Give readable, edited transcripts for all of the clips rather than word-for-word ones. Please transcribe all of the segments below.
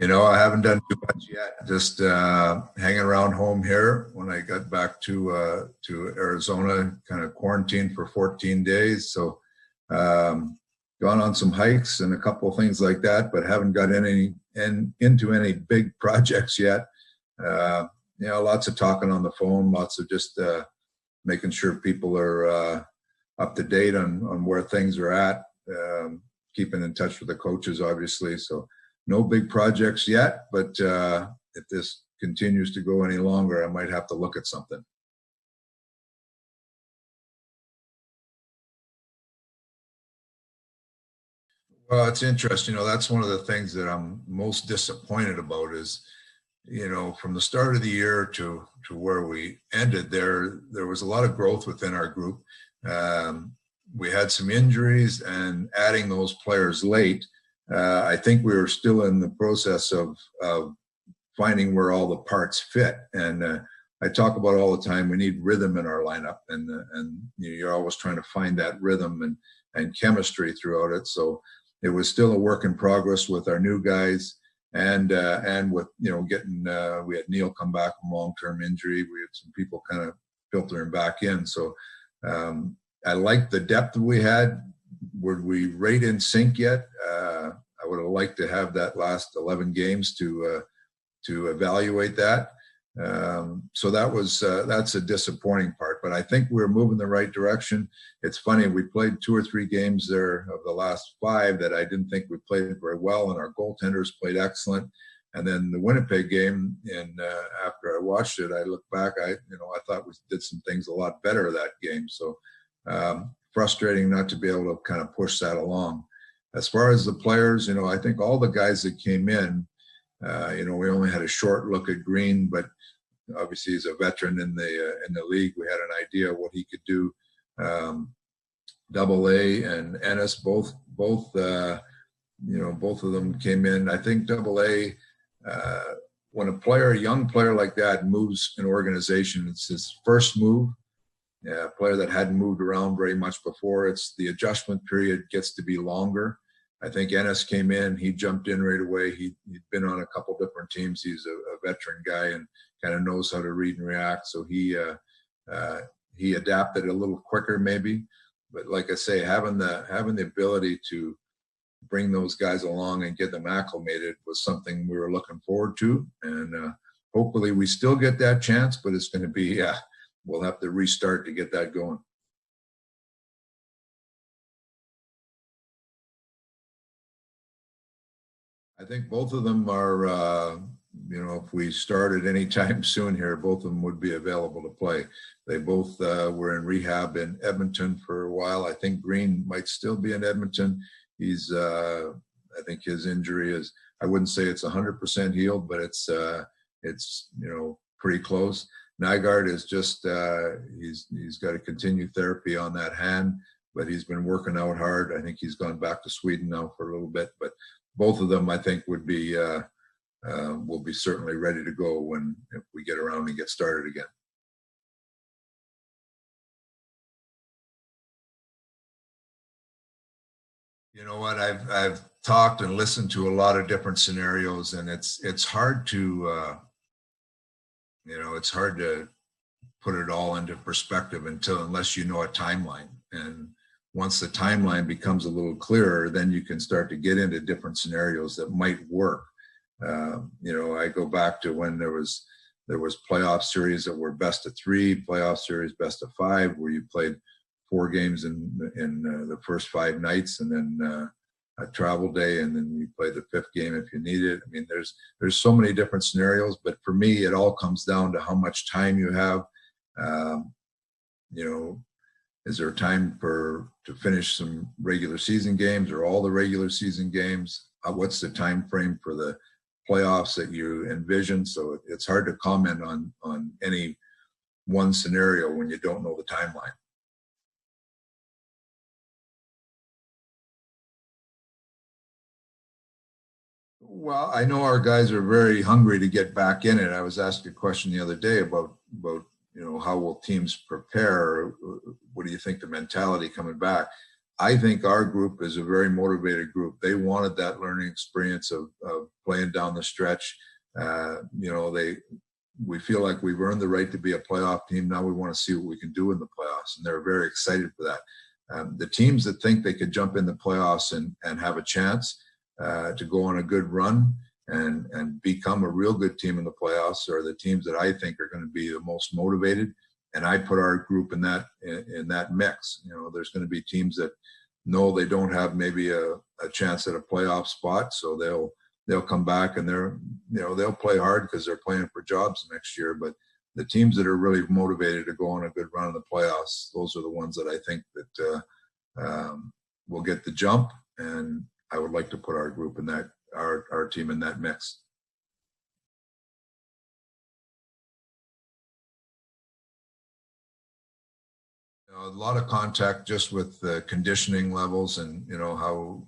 I haven't done too much yet. Just hanging around home here. When I got back to Arizona, kind of quarantined for 14 days. So gone on some hikes and a couple of things like that, but haven't got into any big projects yet. Lots of talking on the phone, lots of just making sure people are up to date on where things are at, keeping in touch with the coaches, obviously. So no big projects yet, but if this continues to go any longer, I might have to look at something. Well, it's interesting. That's one of the things that I'm most disappointed about is, from the start of the year to where we ended there was a lot of growth within our group. We had some injuries, and adding those players late, I think we were still in the process of finding where all the parts fit. And I talk about all the time, we need rhythm in our lineup, and you're always trying to find that rhythm and chemistry throughout it. So it was still a work in progress with our new guys, and with getting we had Neil come back from long-term injury. We had some people kind of filtering back in. So I like the depth that we had. Were we right in sync yet? I would have liked to have that last 11 games to evaluate that. So that's a disappointing part, but I think we're moving the right direction. It's funny, we played 2 or 3 games there of the last 5 that I didn't think we played very well, and our goaltenders played excellent. And then the Winnipeg game, and after I watched it, I looked back, I thought we did some things a lot better that game. So frustrating not to be able to kind of push that along. As far as the players, I think all the guys that came in, we only had a short look at Green, but obviously he's a veteran in the league. We had an idea of what he could do. Double A and Ennis, both of them came in. I think Double A, when a young player like that moves an organization, it's his first move. A player that hadn't moved around very much before, it's the adjustment period gets to be longer. I think Ennis came in, he jumped in right away. He'd been on a couple different teams. He's a veteran guy and kind of knows how to read and react. So he adapted a little quicker maybe. But like I say, having the ability to bring those guys along and get them acclimated was something we were looking forward to. And hopefully we still get that chance, but it's going to be, we'll have to restart to get that going. I think both of them are, if we started anytime soon here, both of them would be available to play. They both were in rehab in Edmonton for a while. I think Green might still be in Edmonton. He's, I think his injury is, I wouldn't say it's 100% healed, but it's pretty close. NYGARD is just, he's got to continue therapy on that hand, but he's been working out hard. I think he's gone back to Sweden now for a little bit, but both of them, I think, will be certainly ready to go if we get around and get started again. You know what? I've talked and listened to a lot of different scenarios, and it's hard to it's hard to put it all into perspective unless you know a timeline. And once the timeline becomes a little clearer, then you can start to get into different scenarios that might work. I go back to when there was playoff series that were best of 3, playoff series best of 5, where you played 4 games in the first 5 nights, and then a travel day, and then you play the 5th game if you need it. I mean, there's so many different scenarios, but for me, it all comes down to how much time you have. Is there time to finish some regular season games or all the regular season games? What's the time frame for the playoffs that you envision? So it's hard to comment on any one scenario when you don't know the timeline. Well, I know our guys are very hungry to get back in it. I was asked a question the other day about how will teams prepare? What do you think the mentality coming back? I think our group is a very motivated group. They wanted that learning experience of playing down the stretch. You know, we feel like we've earned the right to be a playoff team. Now we want to see what we can do in the playoffs, and they're very excited for that. The teams that think they could jump in the playoffs and have a chance to go on a good run and become a real good team in the playoffs are the teams that I think are going to be the most motivated. And I put our group in that mix. You know, there's going to be teams that know they don't have maybe a chance at a playoff spot, so they'll come back and they'll play hard because they're playing for jobs next year. But the teams that are really motivated to go on a good run in the playoffs, those are the ones that I think that will get the jump. And I would like to put our group in that, our team in that mix. A lot of contact just with the conditioning levels, and you know how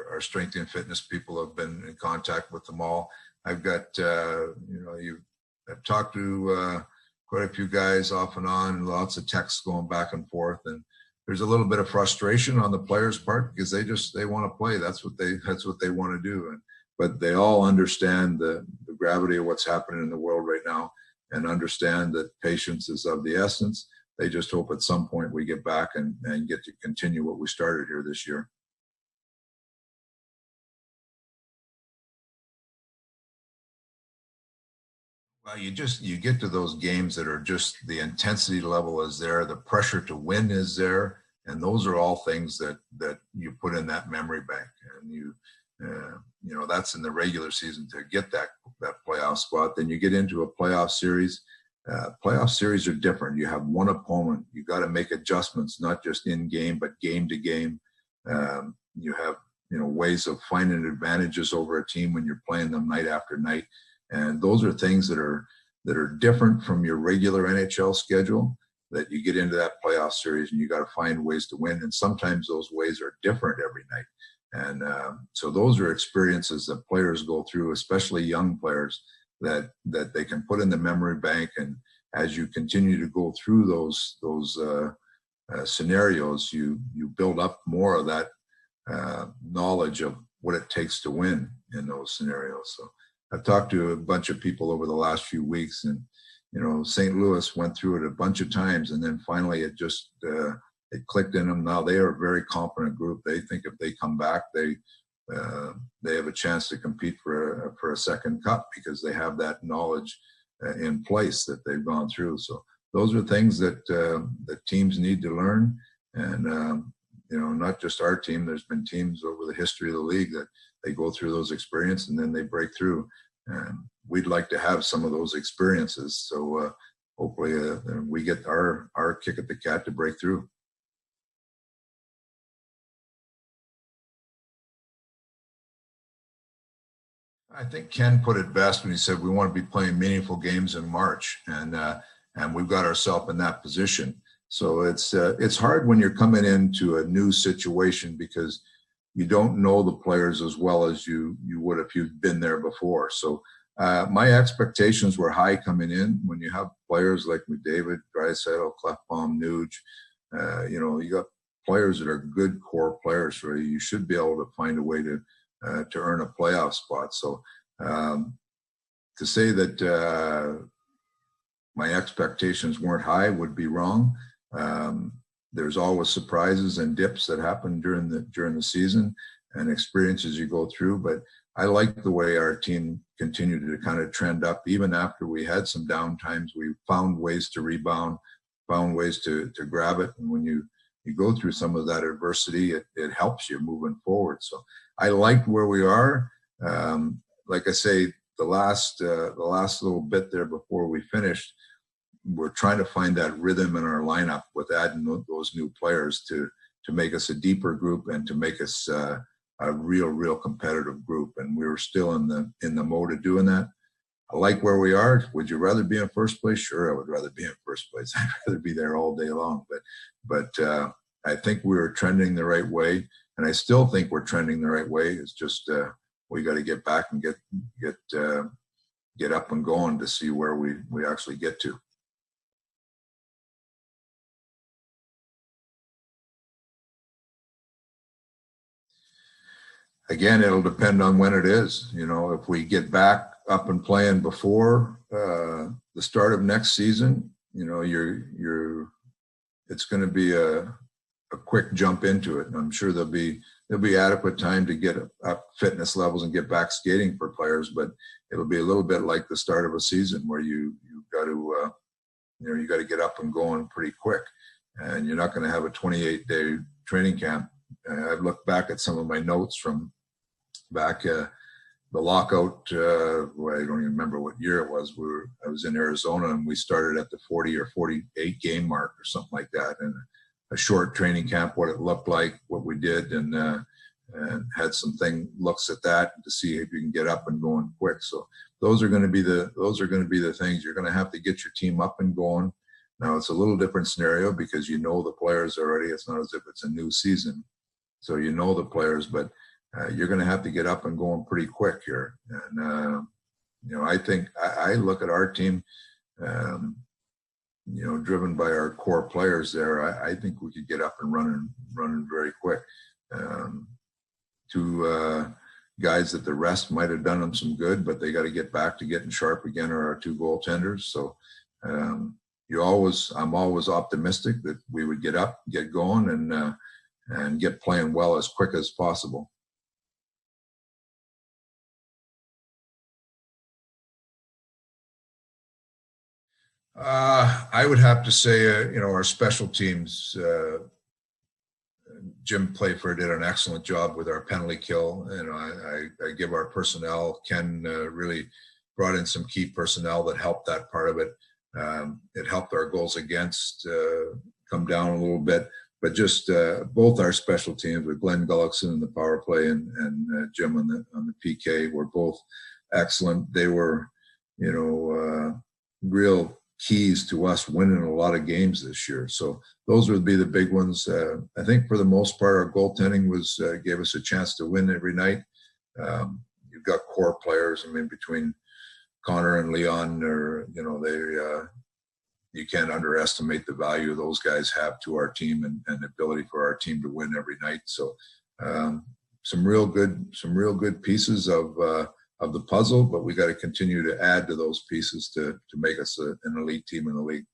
our strength and fitness people have been in contact with them all. I've got I've talked to quite a few guys off and on, and lots of texts going back and forth, and there's a little bit of frustration on the players' part because they want to play. That's what they want to do, but they all understand the gravity of what's happening in the world right now, and understand that patience is of the essence. They just hope at some point we get back and get to continue what we started here this year. Well, you get to those games that are just the intensity level is there, the pressure to win is there, and those are all things that you put in that memory bank, and you know that's in the regular season to get that playoff spot. Then you get into a playoff series. Playoff series are different. You have one opponent. You got to make adjustments, not just in game, but game to game. You have ways of finding advantages over a team when you're playing them night after night, and those are things that are different from your regular NHL schedule. That you get into that playoff series and you got to find ways to win, and sometimes those ways are different every night. And so those are experiences that players go through, especially young players, that they can put in the memory bank. And as you continue to go through those scenarios, you build up more of that knowledge of what it takes to win in those scenarios. So I've talked to a bunch of people over the last few weeks, and St. Louis went through it a bunch of times, and then finally it just it clicked in them. Now they are a very competent group. They think if they come back, they have a chance to compete for a second cup because they have that knowledge in place that they've gone through. So those are things that teams need to learn, and not just our team. There's been teams over the history of the league that they go through those experiences and then they break through. And we'd like to have some of those experiences. So hopefully we get our kick at the cat to break through. I think Ken put it best when he said we want to be playing meaningful games in March, and we've got ourselves in that position. So it's hard when you're coming into a new situation because you don't know the players as well as you would if you've been there before. So my expectations were high coming in. When you have players like McDavid, Draisaitl, Klefbom, Nuge, you got players that are good core players for you. You should be able to find a way to earn a playoff spot. So to say that my expectations weren't high would be wrong. There's always surprises and dips that happen during the season and experiences you go through. But I like the way our team continued to kind of trend up. Even after we had some down times, we found ways to rebound, found ways to grab it. And when you go through some of that adversity, it helps you moving forward. So I liked where we are. Like I say, the last little bit there before we finished, we're trying to find that rhythm in our lineup with adding those new players to make us a deeper group and to make us a real competitive group. And we were still in the mode of doing that. I like where we are. Would you rather be in first place? Sure, I would rather be in first place. I'd rather be there all day long. But I think we were trending the right way, and I still think we're trending the right way. It's just we got to get back and get up and going to see where we actually get to. again, it'll depend on when it is. You know, if we get back up and playing before the start of next season, you know, it's going to be a quick jump into it. And I'm sure there'll be adequate time to get up fitness levels and get back skating for players, but it'll be a little bit like the start of a season where you got to, you got to get up and going pretty quick, and you're not going to have a 28-day training camp. I've looked back at some of my notes from back the lockout. Well, I don't even remember what year it was. I was in Arizona, and we started at the 40 or 48 game mark or something like that. And a short training camp, what it looked like, what we did, and had some looks at that to see if you can get up and going quick. So those are going to be the things. You're going to have to get your team up and going. Now it's a little different scenario because you know the players already. It's not as if it's a new season, so you know the players, but you're going to have to get up and going pretty quick here. And I think I look at our team. Driven by our core players there, I think we could get up and running very quick. Two guys that the rest might have done them some good, but they got to get back to getting sharp again, are our two goaltenders. So I'm always optimistic that we would get up, get going, and get playing well as quick as possible. I would have to say, our special teams, Jim Playfair did an excellent job with our penalty kill. I give our personnel, Ken really brought in some key personnel that helped that part of it. It helped our goals against come down a little bit, but just both our special teams with Glenn Gullickson in the power play and Jim on the PK were both excellent. They were, real keys to us winning a lot of games this year. So those would be the big ones. I think for the most part, our goaltending gave us a chance to win every night. You've got core players. I mean, between Connor and Leon, you can't underestimate the value those guys have to our team and the ability for our team to win every night. So some real good pieces of the puzzle, but we got to continue to add to those pieces to make us an elite team in the league.